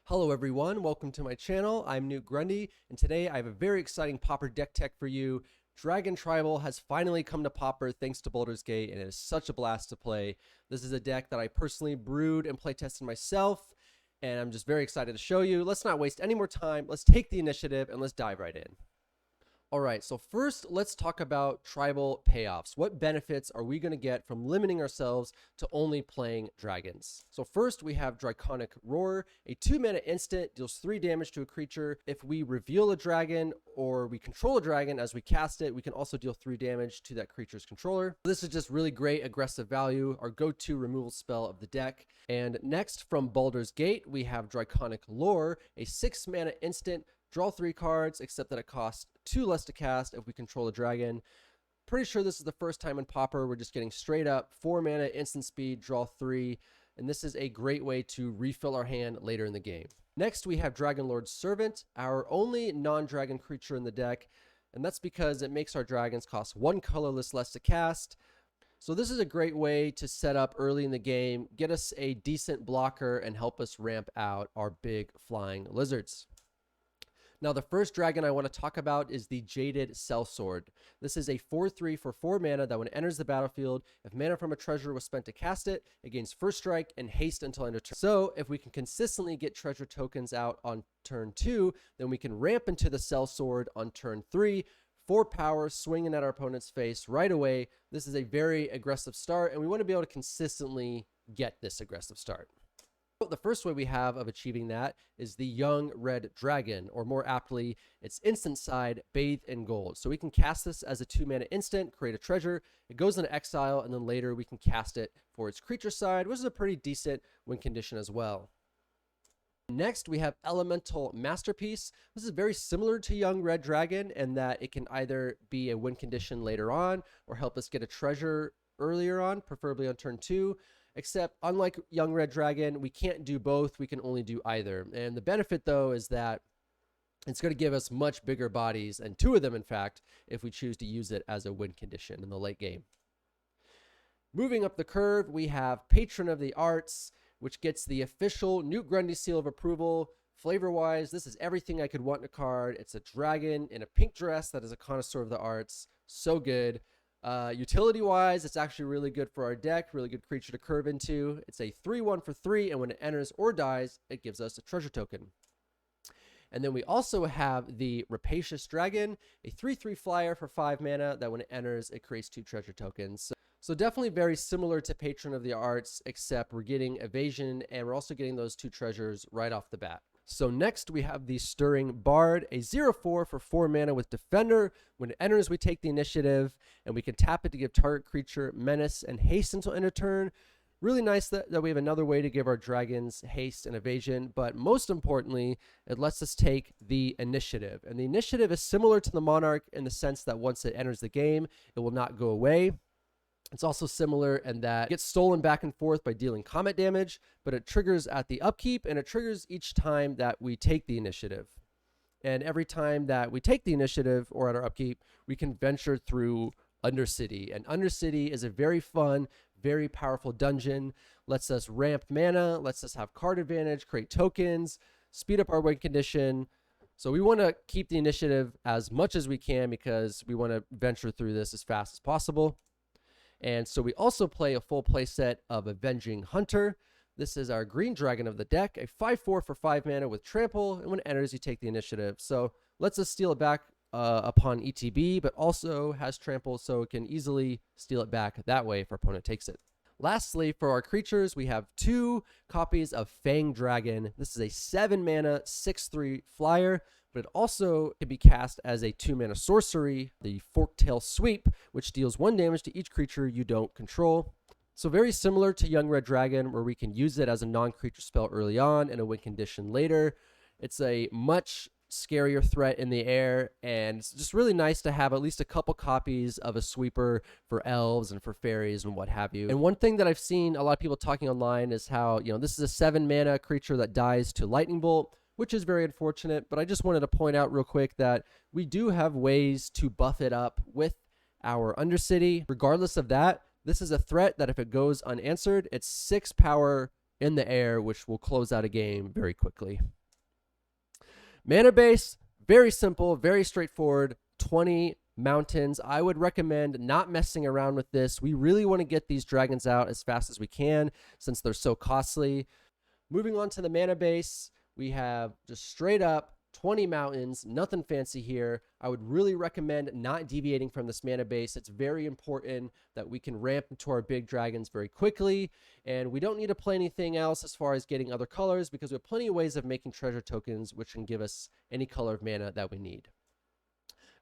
Hello everyone, welcome to my channel. I'm Newt Grundy, and today I have a very exciting Pauper deck tech for you. Dragon Tribal has finally come to Pauper thanks to Baldur's Gate, and it is such a blast to play. This is a deck that I personally brewed and playtested myself, and I'm just very excited to show you. Let's not waste any more time. Let's take the initiative and let's dive right in. All right, so first let's talk about tribal payoffs. What benefits are we going to get from limiting ourselves to only playing dragons? So first we have Draconic Roar, a 2-mana instant, deals 3 damage to a creature. If we reveal a dragon or we control a dragon as we cast it, we can also deal 3 damage to that creature's controller. This is just really great aggressive value, our go-to removal spell of the deck. And next from Baldur's Gate, we have Draconic Lore, a 6-mana instant, draw 3 cards, except that it costs 2 less to cast if we control a dragon. Pretty sure this is the first time in Pauper we're just getting straight up 4 mana, instant speed, draw 3, and this is a great way to refill our hand later in the game. Next we have Dragonlord's Servant, our only non-dragon creature in the deck, and that's because it makes our dragons cost 1 colorless less to cast. So this is a great way to set up early in the game, get us a decent blocker, and help us ramp out our big flying lizards. Now, the first dragon I want to talk about is the Jaded Sellsword. This is a 4/3 for 4 mana that when it enters the battlefield, if mana from a treasure was spent to cast it, it gains first strike and haste until end of turn. So if we can consistently get treasure tokens out on turn 2, then we can ramp into the Sellsword on turn 3, 4 power, swinging at our opponent's face right away. This is a very aggressive start, and we want to be able to consistently get this aggressive start. The first way we have of achieving that is the Young Red Dragon, or more aptly, its instant side, Bathed in Gold. So we can cast this as a 2-mana instant, create a treasure, it goes into exile, and then later we can cast it for its creature side, which is a pretty decent win condition as well. Next, we have Elemental Masterpiece. This is very similar to Young Red Dragon in that it can either be a win condition later on or help us get a treasure earlier on, preferably on turn 2. Except, unlike Young Red Dragon, we can't do both. We can only do either. And the benefit, though, is that it's going to give us much bigger bodies, and 2 of them, in fact, if we choose to use it as a win condition in the late game. Moving up the curve, we have Patron of the Arts, which gets the official Newt Grundy seal of approval. Flavor-wise, this is everything I could want in a card. It's a dragon in a pink dress that is a connoisseur of the arts. So good. Utility-wise, it's actually really good for our deck, really good creature to curve into. It's a 3/1 for 3, and when it enters or dies, it gives us a treasure token. And then we also have the Rapacious Dragon, a 3/3 flyer for 5 mana that when it enters, it creates 2 treasure tokens. So definitely very similar to Patron of the Arts, except we're getting evasion, and we're also getting those 2 treasures right off the bat. So next we have the Stirring Bard, a 0/4 for 4 mana with Defender. When it enters, we take the initiative, and we can tap it to give target creature menace and haste until end of turn. Really nice that we have another way to give our dragons haste and evasion, but most importantly, it lets us take the initiative. And the initiative is similar to the Monarch in the sense that once it enters the game, it will not go away. It's also similar in that it gets stolen back and forth by dealing combat damage, but it triggers at the upkeep, and it triggers each time that we take the initiative. And every time that we take the initiative or at our upkeep, we can venture through Undercity. And Undercity is a very fun, very powerful dungeon. Lets us ramp mana, lets us have card advantage, create tokens, speed up our win condition. So we want to keep the initiative as much as we can because we want to venture through this as fast as possible. And so we also play a full play set of Avenging Hunter. This is our green dragon of the deck, a 5/4 for 5 mana with trample, and when it enters, you take the initiative. So lets us steal it back upon ETB, but also has trample, so it can easily steal it back that way if our opponent takes it. Lastly, for our creatures, we have 2 copies of Fang Dragon. This is a 7 mana, 6/3 flyer, but it also can be cast as a 2-mana sorcery, the Forktail Sweep, which deals 1 damage to each creature you don't control. So very similar to Young Red Dragon, where we can use it as a non-creature spell early on and a win condition later. It's a much scarier threat in the air, and it's just really nice to have at least a couple copies of a sweeper for elves and for fairies and what have you. And one thing that I've seen a lot of people talking online is how, this is a 7 mana creature that dies to Lightning Bolt, which is very unfortunate, but I just wanted to point out real quick that we do have ways to buff it up with our Undercity. Regardless of that, this is a threat that if it goes unanswered, it's 6 power in the air, which will close out a game very quickly. Mana base, very simple, very straightforward, 20 mountains. I would recommend not messing around with this. We really want to get these dragons out as fast as we can since they're so costly. Moving on to the mana base, we have just straight up 20 mountains, nothing fancy here. I would really recommend not deviating from this mana base. It's very important that we can ramp into our big dragons very quickly, and we don't need to play anything else as far as getting other colors because we have plenty of ways of making treasure tokens which can give us any color of mana that we need.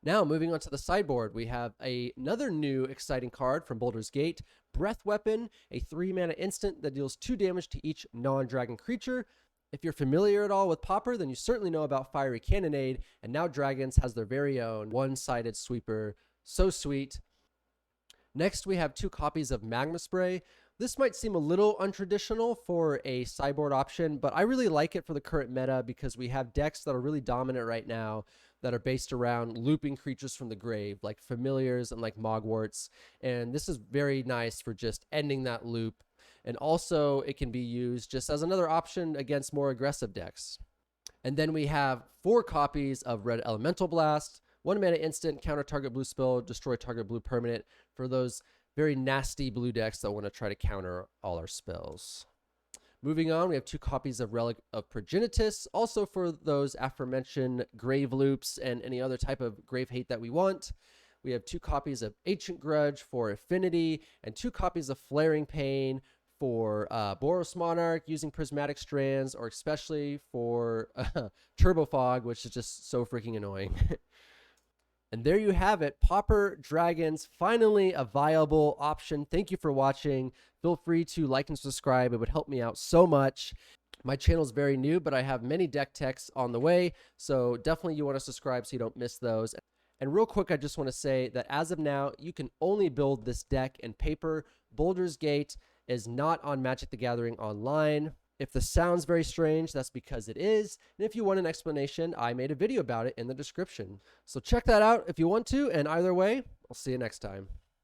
Now, moving on to the sideboard, we have another new exciting card from Baldur's Gate, Breath Weapon, a 3-mana instant that deals 2 damage to each non-dragon creature. If you're familiar at all with Pauper, then you certainly know about Fiery Cannonade, and now Dragons has their very own one-sided sweeper. So sweet. Next, we have 2 copies of Magma Spray. This might seem a little untraditional for a sideboard option, but I really like it for the current meta because we have decks that are really dominant right now that are based around looping creatures from the grave, like Familiars and like Mogwarts, and this is very nice for just ending that loop. And also it can be used just as another option against more aggressive decks. And then we have 4 copies of Red Elemental Blast, 1 mana instant, counter target blue spell, destroy target blue permanent for those very nasty blue decks that want to try to counter all our spells. Moving on, we have 2 copies of Relic of Progenitus, also for those aforementioned grave loops and any other type of grave hate that we want. We have 2 copies of Ancient Grudge for Affinity, and 2 copies of Flaring Pain for Boros Monarch using Prismatic Strands, or especially for Turbo Fog, which is just so freaking annoying. And there you have it, Pauper Dragons, finally a viable option. Thank you for watching. Feel free to like and subscribe. It would help me out so much. My channel is very new, but I have many deck techs on the way, so definitely you want to subscribe so you don't miss those. And real quick, I just want to say that as of now, you can only build this deck in paper. Baldur's Gate is not on Magic the Gathering Online. If this sounds very strange, that's because it is. And if you want an explanation, I made a video about it in the description. So check that out if you want to, and either way, I'll see you next time.